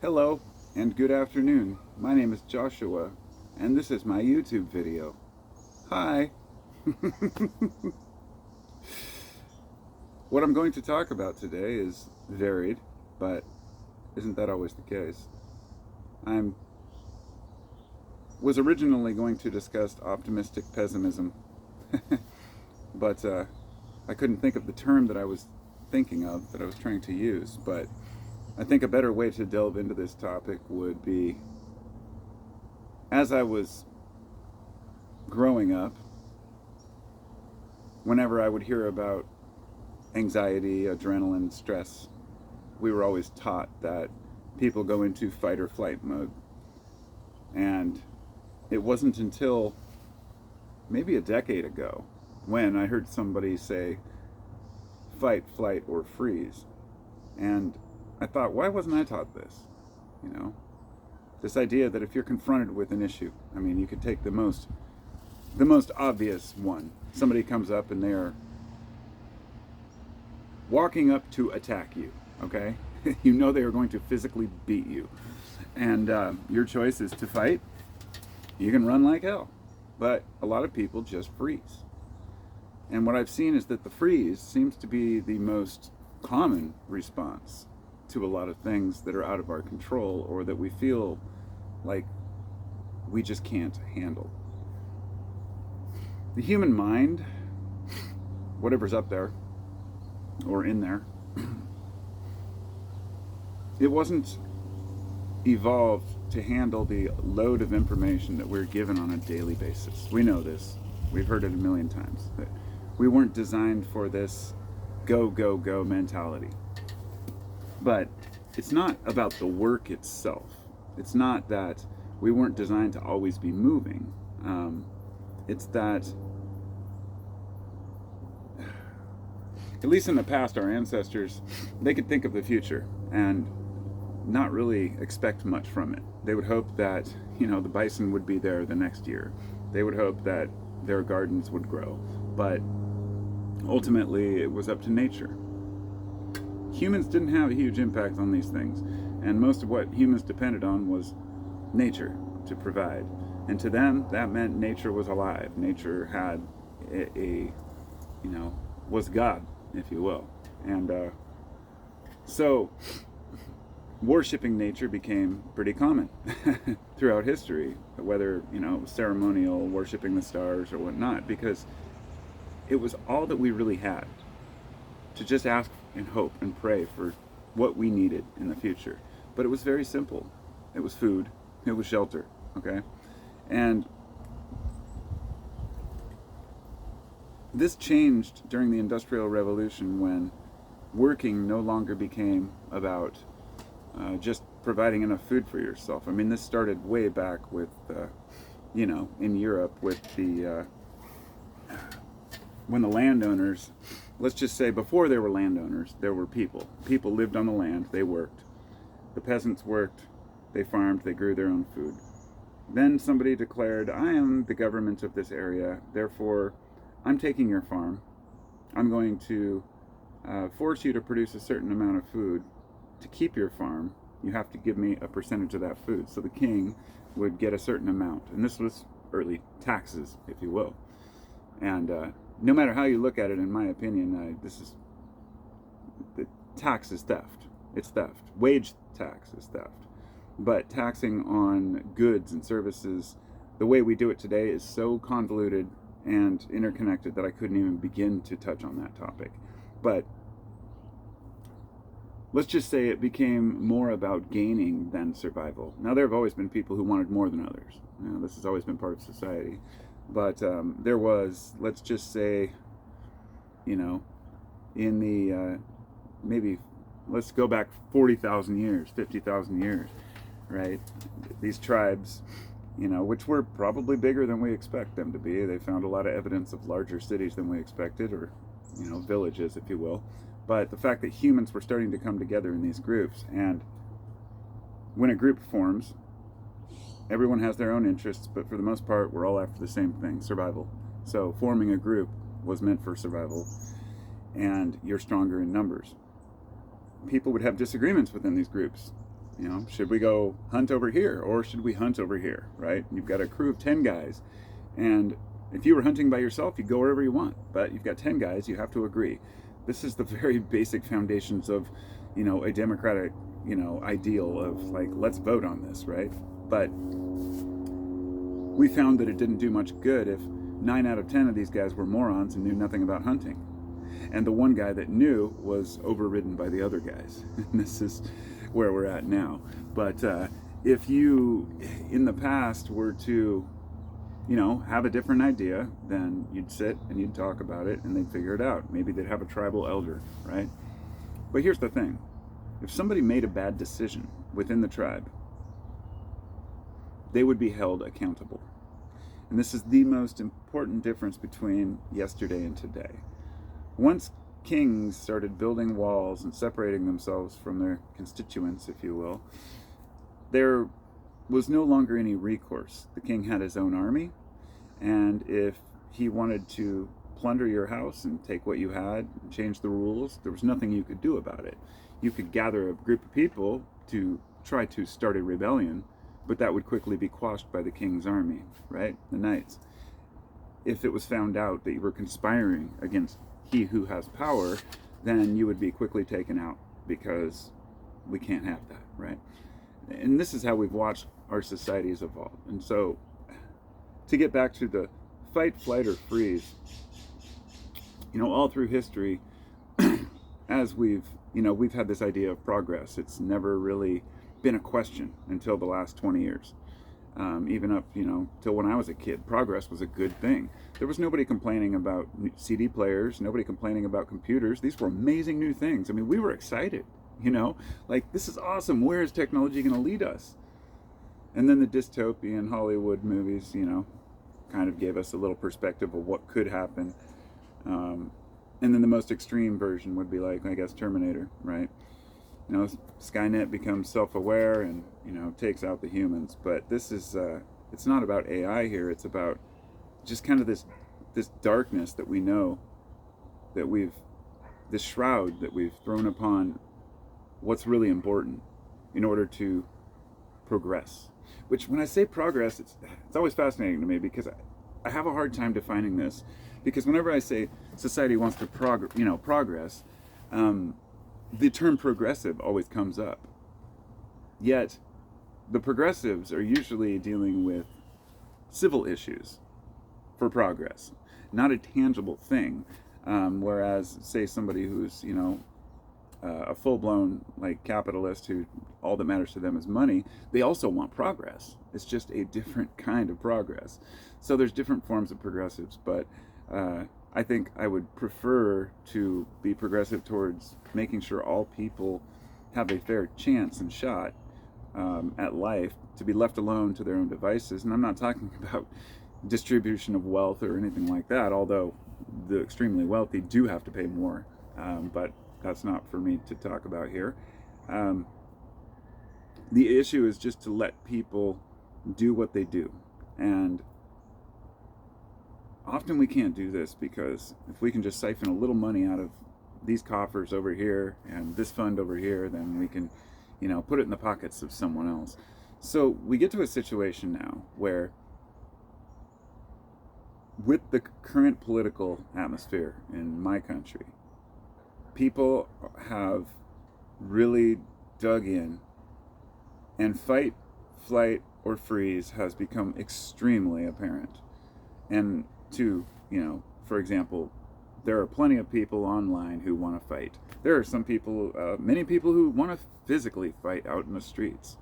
Hello and good afternoon. My name is Joshua and this is my YouTube video. Hi! What I'm going to talk about today is varied, but isn't that always the case? I was originally going to discuss optimistic pessimism, but I couldn't think of the term that I was thinking of, that I was trying to use, but I think a better way to delve into this topic would be, as I was growing up, whenever I would hear about anxiety, adrenaline, stress, we were always taught that people go into fight or flight mode. And it wasn't until maybe a decade ago when I heard somebody say fight, flight, or freeze. And I thought, why wasn't I taught this? You know, this idea that if you're confronted with an issue, I mean, you could take the most obvious one. Somebody comes up and they're walking up to attack you, okay? You know they are going to physically beat you. And your choice is to fight. You can run like hell. But a lot of people just freeze. And what I've seen is that the freeze seems to be the most common response to a lot of things that are out of our control or that we feel like we just can't handle. The human mind, whatever's up there or in there, it wasn't evolved to handle the load of information that we're given on a daily basis. We know this. We've heard it a million times. That we weren't designed for this go, go, go mentality. But it's not about the work itself. It's not that we weren't designed to always be moving. It's that, at least in the past, our ancestors, they could think of the future and not really expect much from it. They would hope that, the bison would be there the next year. They would hope that their gardens would grow. But ultimately, it was up to nature. Humans didn't have a huge impact on these things, and most of what humans depended on was nature to provide. And to them, that meant nature was alive. Nature had was God, if you will. And so worshipping nature became pretty common throughout history, whether, ceremonial, worshipping the stars or whatnot, because it was all that we really had to just ask and hope and pray for what we needed in the future. But it was very simple. It was food, it was shelter, okay? And this changed during the Industrial Revolution when working no longer became about just providing enough food for yourself. I mean, this started way back with, in Europe with the, when the landowners, let's just say before there were landowners, there were people. People lived on the land, they worked. The peasants worked, they farmed, they grew their own food. Then somebody declared, I am the government of this area, therefore I'm taking your farm. I'm going to force you to produce a certain amount of food. To keep your farm, you have to give me a percentage of that food. So the king would get a certain amount. And this was early taxes, if you will. And no matter how you look at it, in my opinion, the tax is theft. It's theft. Wage tax is theft. But taxing on goods and services, the way we do it today is so convoluted and interconnected that I couldn't even begin to touch on that topic. But let's just say it became more about gaining than survival. Now, there have always been people who wanted more than others. This has always been part of society. But there was, let's just say, in the, maybe, let's go back 40,000 years, 50,000 years, right? These tribes, which were probably bigger than we expect them to be. They found a lot of evidence of larger cities than we expected, or, villages, if you will. But the fact that humans were starting to come together in these groups, and when a group forms, everyone has their own interests, but for the most part, we're all after the same thing, survival. So forming a group was meant for survival, and you're stronger in numbers. People would have disagreements within these groups, You know, should we go hunt over here or should we hunt over here, right? You've got a crew of 10 guys, and if you were hunting by yourself, you'd go wherever you want, but you've got 10 guys, you have to agree. This is the very basic foundations of, you know, a democratic, you know, ideal of like, let's vote on this, right? But we found that it didn't do much good if 9 out of 10 of these guys were morons and knew nothing about hunting. And the one guy that knew was overridden by the other guys. And this is where we're at now. But if you, in the past, were to, you know, have a different idea, then you'd sit and you'd talk about it and they'd figure it out. Maybe they'd have a tribal elder, right? But here's the thing. If somebody made a bad decision within the tribe, they would be held accountable. And this is the most important difference between yesterday and today. Once kings started building walls and separating themselves from their constituents, if you will, there was no longer any recourse. The king had his own army, and if he wanted to plunder your house and take what you had and change the rules, there was nothing you could do about it. You could gather a group of people to try to start a rebellion, but that would quickly be quashed by the king's army, right? The knights. If it was found out that you were conspiring against he who has power, then you would be quickly taken out, because we can't have that, right? And this is how we've watched our societies evolve. And so, to get back to the fight, flight, or freeze, you know, all through history, as we've had this idea of progress. It's never really been a question until the last 20 years. Even up, you know, till when I was a kid, progress was a good thing. There was nobody complaining about CD players, nobody complaining about computers. These were amazing new things. I mean, we were excited, you know, like, this is awesome. Where is technology going to lead us? And then the dystopian Hollywood movies, you know, kind of gave us a little perspective of what could happen. And then the most extreme version would be like, I guess, Terminator, right? You know, Skynet becomes self-aware and, you know, takes out the humans. But this is, it's not about AI here. It's about just kind of this darkness that we know that this shroud that we've thrown upon what's really important in order to progress. Which, when I say progress, it's always fascinating to me, because I have a hard time defining this. Because whenever I say society wants to progress, the term progressive always comes up. Yet, the progressives are usually dealing with civil issues for progress, not a tangible thing. Whereas, say, somebody who's, you know, a full-blown, like, capitalist who all that matters to them is money, they also want progress. It's just a different kind of progress. So there's different forms of progressives, but I think I would prefer to be progressive towards making sure all people have a fair chance and shot at life, to be left alone to their own devices. And I'm not talking about distribution of wealth or anything like that, although the extremely wealthy do have to pay more, but that's not for me to talk about here. The issue is just to let people do what they do. And often we can't do this, because if we can just siphon a little money out of these coffers over here and this fund over here, then we can, you know, put it in the pockets of someone else. So we get to a situation now where, with the current political atmosphere in my country, people have really dug in, and fight, flight, or freeze has become extremely apparent. And to, you know, for example, there are plenty of people online who want to fight. There are some people, many people who want to physically fight out in the streets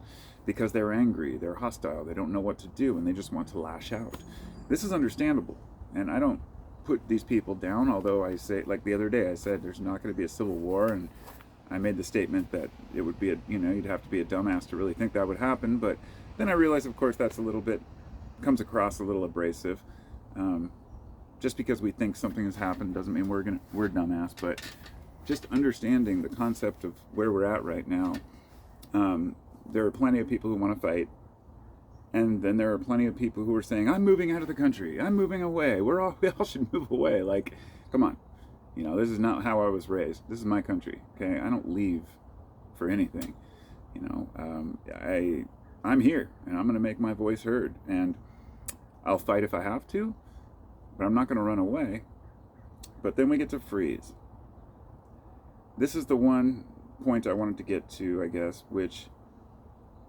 because they're angry, they're hostile, they don't know what to do, and they just want to lash out. This is understandable, and I don't put these people down, although I say, like the other day, I said there's not going to be a civil war, and I made the statement that it would be, you'd have to be a dumbass to really think that would happen. But then I realized, of course, that's comes across a little abrasive. Just because we think something has happened doesn't mean we're dumbass. But just understanding the concept of where we're at right now, there are plenty of people who want to fight, and then there are plenty of people who are saying, "I'm moving out of the country. I'm moving away. We all should move away." Like, come on. This is not how I was raised. This is my country, okay? I don't leave for anything. I'm here, and I'm going to make my voice heard, and I'll fight if I have to, but I'm not going to run away. But then we get to freeze. This is the one point I wanted to get to, I guess, which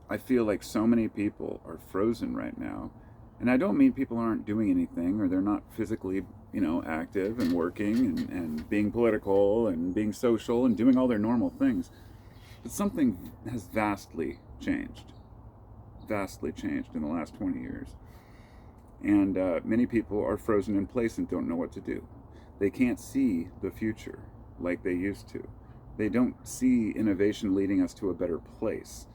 I feel like so many people are frozen right now. And I don't mean people aren't doing anything, or they're not physically, active and working and being political and being social and doing all their normal things. But something has vastly changed in the last 20 years. And many people are frozen in place and don't know what to do. They can't see the future like they used to. They don't see innovation leading us to a better place.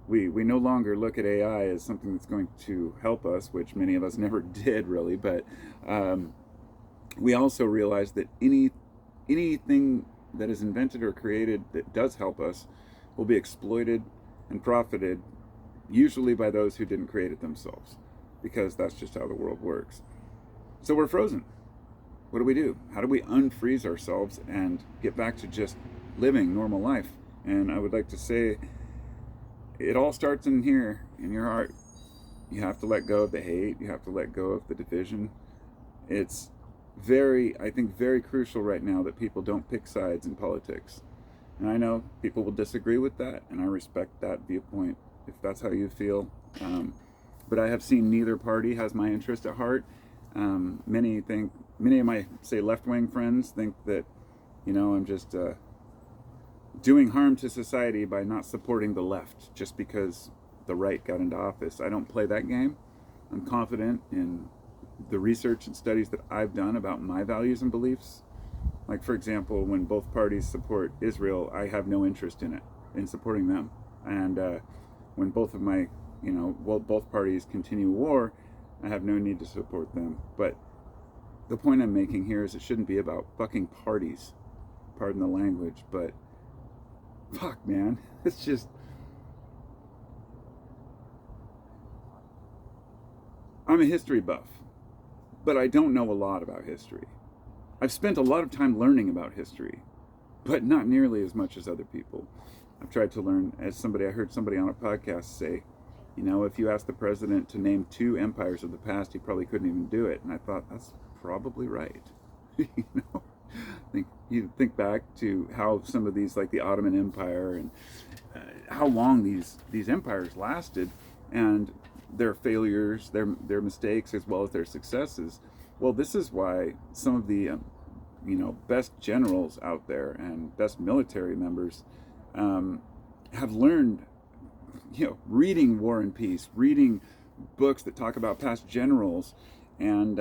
We no longer look at AI as something that's going to help us, which many of us never did really, but we also realize that anything that is invented or created that does help us will be exploited and profited, usually by those who didn't create it themselves, because that's just how the world works. So we're frozen. What do? How do we unfreeze ourselves and get back to just living normal life? And I would like to say, it all starts in here, in your heart. You have to let go of the hate. You have to let go of the division. It's I think very crucial right now that people don't pick sides in politics. And I know people will disagree with that, and I respect that viewpoint if that's how you feel. But I have seen neither party has my interest at heart. Many of my, say, left-wing friends think that, I'm just doing harm to society by not supporting the left just because the right got into office. I don't play that game. I'm confident in the research and studies that I've done about my values and beliefs. Like, for example, when both parties support Israel, I have no interest in supporting them. And when both parties continue war, I have no need to support them. But the point I'm making here is it shouldn't be about fucking parties. Pardon the language, but fuck, man. It's just... I'm a history buff, but I don't know a lot about history. I've spent a lot of time learning about history, but not nearly as much as other people. I've tried to learn, I heard somebody on a podcast say, if you asked the president to name 2 empires of the past, he probably couldn't even do it. And I thought, that's probably right. You think back to how some of these, like the Ottoman Empire, and how long these empires lasted, and their failures, their mistakes, as well as their successes. Well, this is why some of the best generals out there and best military members have learned, reading War and Peace, reading books that talk about past generals, and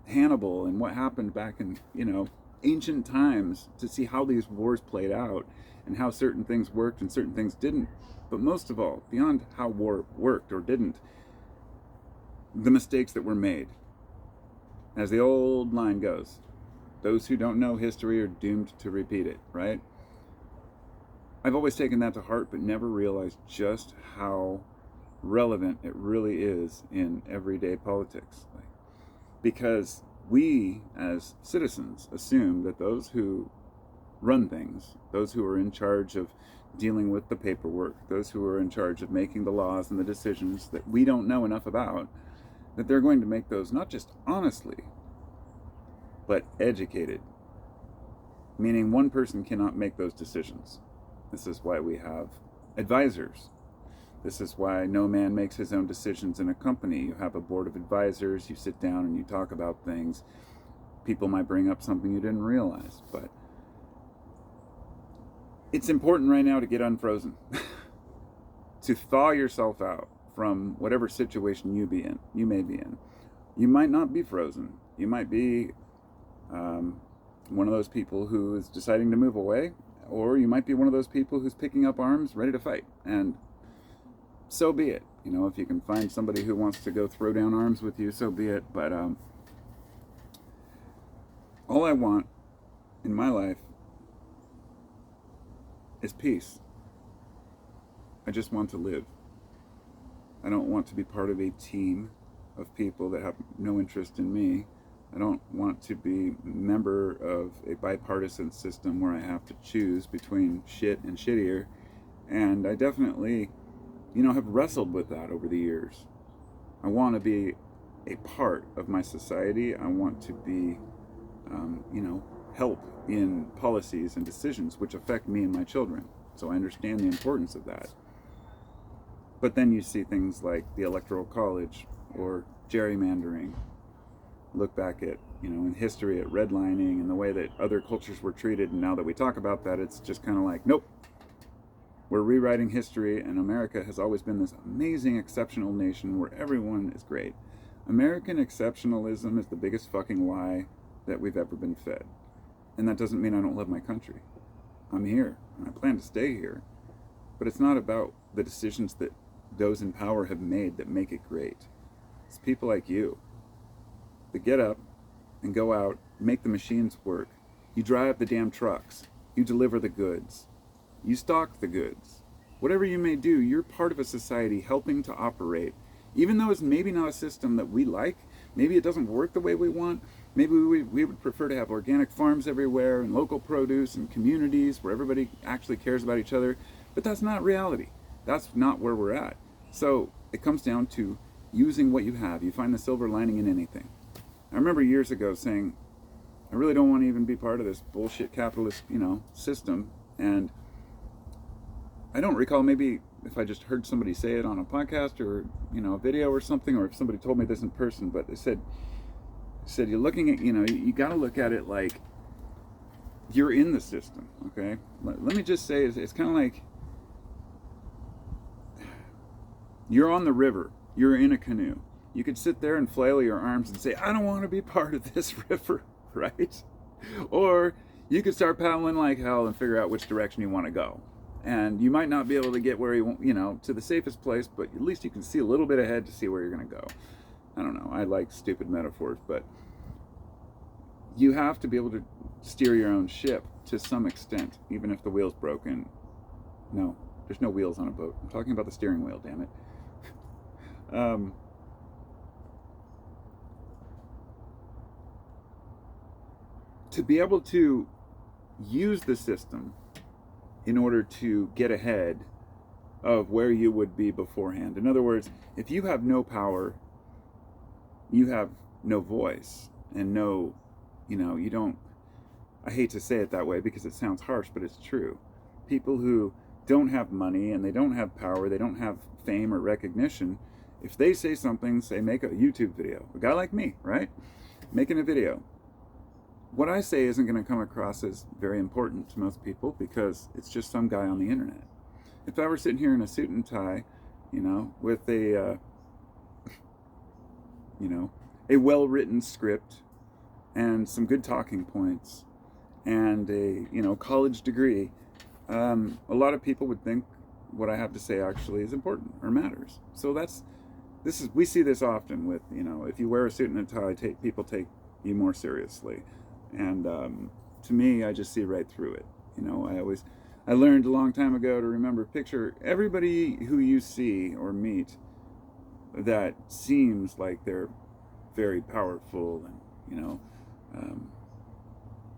Hannibal and what happened back in ancient times, to see how these wars played out and how certain things worked and certain things didn't. But most of all, beyond how war worked or didn't, the mistakes that were made. As the old line goes, those who don't know history are doomed to repeat it, right? I've always taken that to heart, but never realized just how relevant it really is in everyday politics. Because we, as citizens, assume that those who run things, those who are in charge of dealing with the paperwork, those who are in charge of making the laws and the decisions that we don't know enough about, that they're going to make those not just honestly, but educated. Meaning one person cannot make those decisions. This is why we have advisors. This is why no man makes his own decisions in a company. You have a board of advisors, you sit down and you talk about things. People might bring up something you didn't realize, but it's important right now to get unfrozen. To thaw yourself out from whatever situation you may be in. You might not be frozen. You might be one of those people who is deciding to move away, or you might be one of those people who's picking up arms, ready to fight. And so be it. If you can find somebody who wants to go throw down arms with you, so be it. But all I want in my life is peace. I just want to live. I don't want to be part of a team of people that have no interest in me. I don't want to be a member of a bipartisan system where I have to choose between shit and shittier. And I definitely, have wrestled with that over the years. I want to be a part of my society. I want to be, help in policies and decisions which affect me and my children. So I understand the importance of that. But then you see things like the Electoral College or gerrymandering. Look back at, in history at redlining and the way that other cultures were treated. And now that we talk about that, it's just kind of like, nope, we're rewriting history, and America has always been this amazing, exceptional nation where everyone is great. American exceptionalism is the biggest fucking lie that we've ever been fed. And that doesn't mean I don't love my country. I'm here, and I plan to stay here. But it's not about the decisions that those in power have made that make it great. It's people like you that get up and go out, make the machines work. You drive the damn trucks. You deliver the goods. You stock the goods. Whatever you may do, you're part of a society helping to operate. Even though it's maybe not a system that we like, maybe it doesn't work the way we want, maybe we would prefer to have organic farms everywhere and local produce and communities where everybody actually cares about each other, but that's not reality. That's not where we're at. So it comes down to using what you have. You find the silver lining in anything. I remember years ago saying, I really don't want to even be part of this bullshit capitalist, system. And I don't recall, maybe if I just heard somebody say it on a podcast or, a video or something, or if somebody told me this in person, but they said you're looking at, you got to look at it like you're in the system, okay? Let me just say, it's kind of like you're on the river, you're in a canoe. You could sit there and flail your arms and say, I don't want to be part of this river, right? Or you could start paddling like hell and figure out which direction you want to go. And you might not be able to get where you want, to the safest place, but at least you can see a little bit ahead to see where you're going to go. I don't know. I like stupid metaphors, but you have to be able to steer your own ship to some extent, even if the wheel's broken. No, there's no wheels on a boat. I'm talking about the steering wheel, damn it. To be able to use the system in order to get ahead of where you would be beforehand. In other words, if you have no power, you have no voice and no, you don't, I hate to say it that way because it sounds harsh, but it's true. People who don't have money and they don't have power, they don't have fame or recognition, if they say something, say make a YouTube video, a guy like me, right? Making a video. What I say isn't going to come across as very important to most people because it's just some guy on the internet. If I were sitting here in a suit and tie, with a, a well-written script and some good talking points and a, college degree, a lot of people would think what I have to say actually is important or matters. So we see this often with, if you wear a suit and a tie, people take you more seriously. And to me, I just see right through it. I learned a long time ago to picture everybody who you see or meet that seems like they're very powerful and,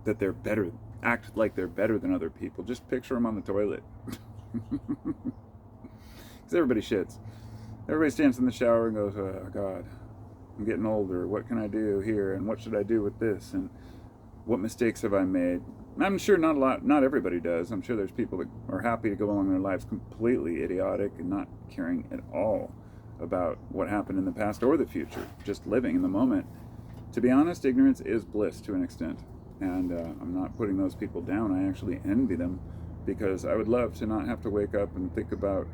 that they're better, act like they're better than other people. Just picture them on the toilet. Because everybody shits. Everybody stands in the shower and goes, oh, God, I'm getting older. What can I do here? And what should I do with this? And what mistakes have I made? I'm sure not everybody does. I'm sure there's people that are happy to go along their lives completely idiotic and not caring at all about what happened in the past or the future, just living in the moment. To be honest, ignorance is bliss to an extent. And I'm not putting those people down. I actually envy them because I would love to not have to wake up and think about,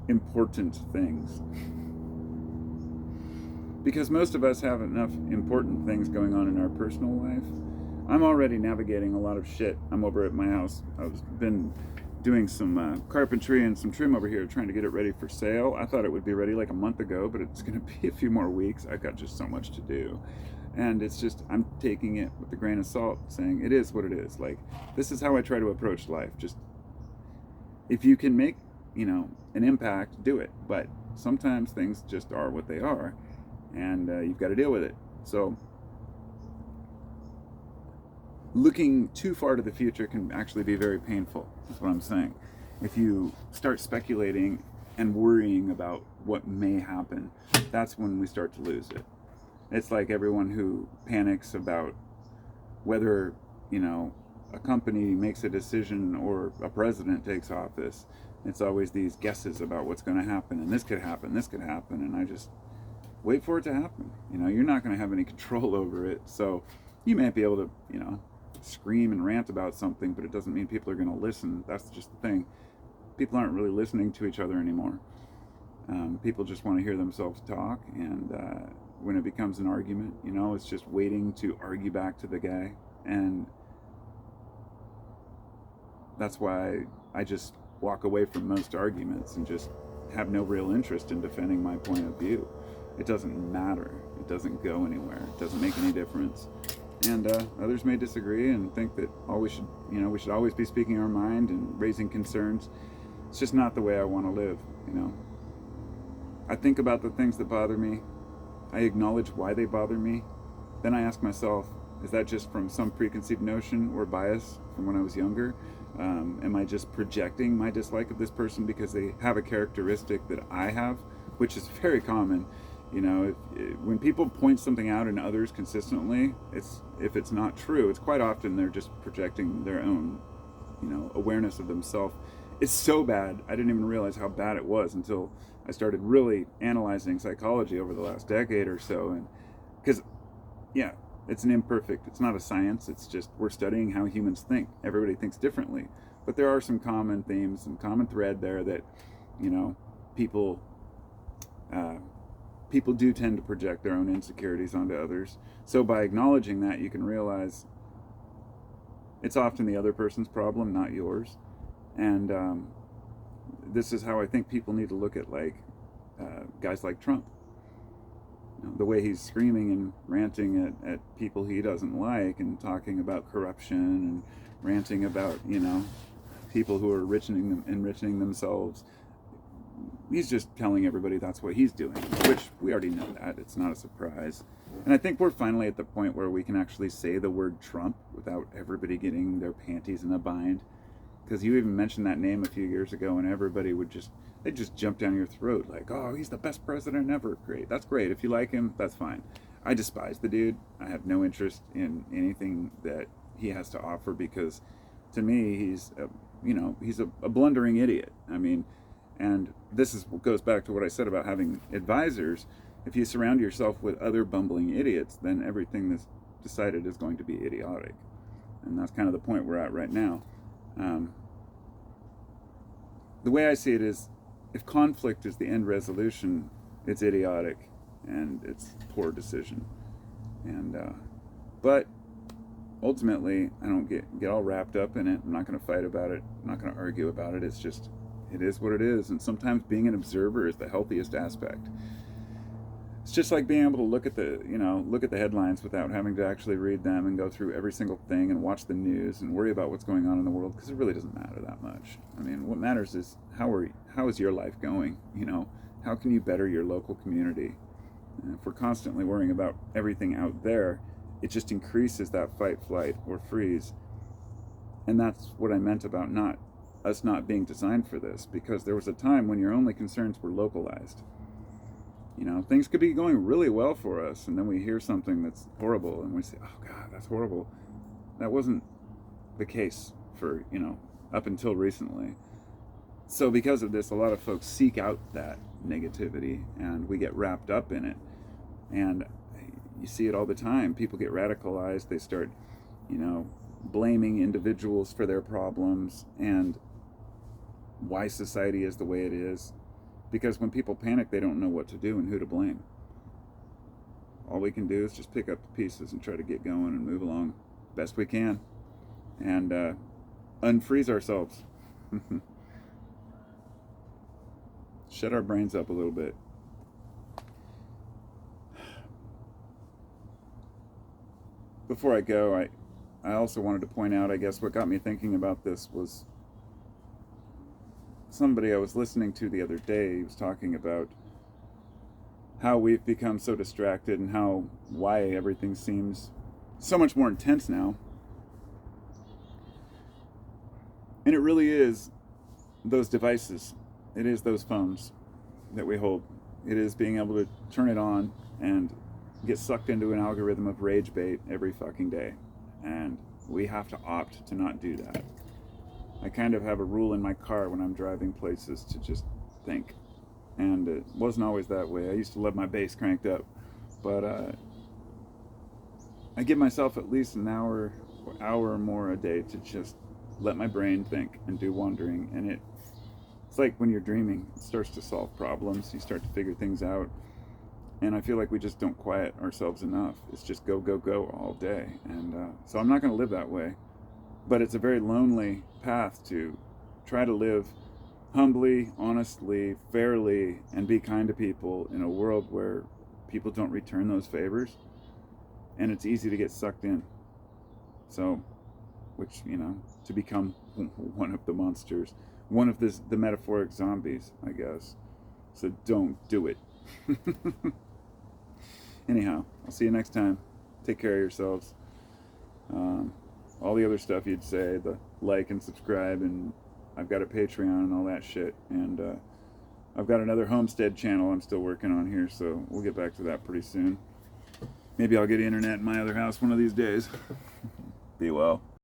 important things. Because most of us have enough important things going on in our personal life. I'm already navigating a lot of shit. I'm over at my house. I've been doing some carpentry and some trim over here, trying to get it ready for sale. I thought it would be ready like a month ago, but it's going to be a few more weeks. I've got just so much to do. And it's just, I'm taking it with a grain of salt, saying it is what it is. Like, this is how I try to approach life. Just, if you can make, an impact, do it. But sometimes things just are what they are. And you've got to deal with it. So looking too far to the future can actually be very painful. That's what I'm saying. If you start speculating and worrying about what may happen, that's when we start to lose it. It's like everyone who panics about whether, a company makes a decision or a president takes office. It's always these guesses about what's going to happen, and this could happen, and I just wait for it to happen. You're not going to have any control over it, so you may be able to, scream and rant about something, but it doesn't mean people are going to listen. That's just the thing. People aren't really listening to each other anymore. People just want to hear themselves talk, and when it becomes an argument, it's just waiting to argue back to the guy, and that's why I just walk away from most arguments and just have no real interest in defending my point of view. It doesn't matter. It doesn't go anywhere. It doesn't make any difference. And others may disagree and think that we should always be speaking our mind and raising concerns. It's just not the way I want to live. I think about the things that bother me. I acknowledge why they bother me. Then I ask myself, is that just from some preconceived notion or bias from when I was younger? Am I just projecting my dislike of this person because they have a characteristic that I have, which is very common. When people point something out in others consistently, if it's not true, it's quite often they're just projecting their own, awareness of themselves. It's so bad, I didn't even realize how bad it was until I started really analyzing psychology over the last decade or so. And because, it's not a science, it's just we're studying how humans think. Everybody thinks differently. But there are some common themes, some common thread there that, people do tend to project their own insecurities onto others. So by acknowledging that, you can realize it's often the other person's problem, not yours. And this is how I think people need to look at guys like Trump. The way he's screaming and ranting at people he doesn't like, and talking about corruption and ranting about people who are enriching themselves. He's just telling everybody that's what he's doing, which we already know that. It's not a surprise. And I think we're finally at the point where we can actually say the word Trump without everybody getting their panties in a bind. Because you even mentioned that name a few years ago, and everybody they'd just jump down your throat like, oh, he's the best president ever. Great. That's great. If you like him, that's fine. I despise the dude. I have no interest in anything that he has to offer, because to me, he's a blundering idiot. And this goes back to what I said about having advisors. If you surround yourself with other bumbling idiots, then everything that's decided is going to be idiotic. And that's kind of the point we're at right now. The way I see it is, if conflict is the end resolution, it's idiotic and it's a poor decision. And but ultimately, I don't get all wrapped up in it. I'm not going to fight about it. I'm not going to argue about it. It is what it is. And sometimes being an observer is the healthiest aspect. It's just like being able to look at the headlines without having to actually read them and go through every single thing and watch the news and worry about what's going on in the world, because it really doesn't matter that much. What matters is how is your life going? How can you better your local community? And if we're constantly worrying about everything out there, it just increases that fight, flight, or freeze. And that's what I meant about us not being designed for this, because there was a time when your only concerns were localized. Things could be going really well for us, and then we hear something that's horrible, and we say, oh God, that's horrible. That wasn't the case for, up until recently. So because of this, a lot of folks seek out that negativity, and we get wrapped up in it. And you see it all the time. People get radicalized. They start, blaming individuals for their problems and why society is the way it is. Because when people panic, they don't know what to do and who to blame. All we can do is just pick up the pieces and try to get going and move along best we can, and unfreeze ourselves. Shut our brains up a little bit. Before I go, I also wanted to point out, I guess what got me thinking about this was somebody I was listening to the other day. He was talking about how we've become so distracted and why everything seems so much more intense now. And it really is those devices. It is those phones that we hold. It is being able to turn it on and get sucked into an algorithm of rage bait every fucking day. And we have to opt to not do that. I kind of have a rule in my car when I'm driving places to just think. And it wasn't always that way. I used to love my bass cranked up. But I give myself at least an hour or more a day to just let my brain think and do wondering. And it's like when you're dreaming, it starts to solve problems. You start to figure things out. And I feel like we just don't quiet ourselves enough. It's just go, go, go all day. And so I'm not going to live that way. But it's a very lonely path to try to live humbly, honestly, fairly, and be kind to people in a world where people don't return those favors. And it's easy to get sucked in. So, which, to become one of the monsters, one of the metaphoric zombies, I guess. So don't do it. Anyhow, I'll see you next time. Take care of yourselves. All the other stuff you'd say, the like and subscribe, and I've got a Patreon and all that shit. And I've got another homestead channel I'm still working on here, so we'll get back to that pretty soon. Maybe I'll get internet in my other house one of these days. Be well.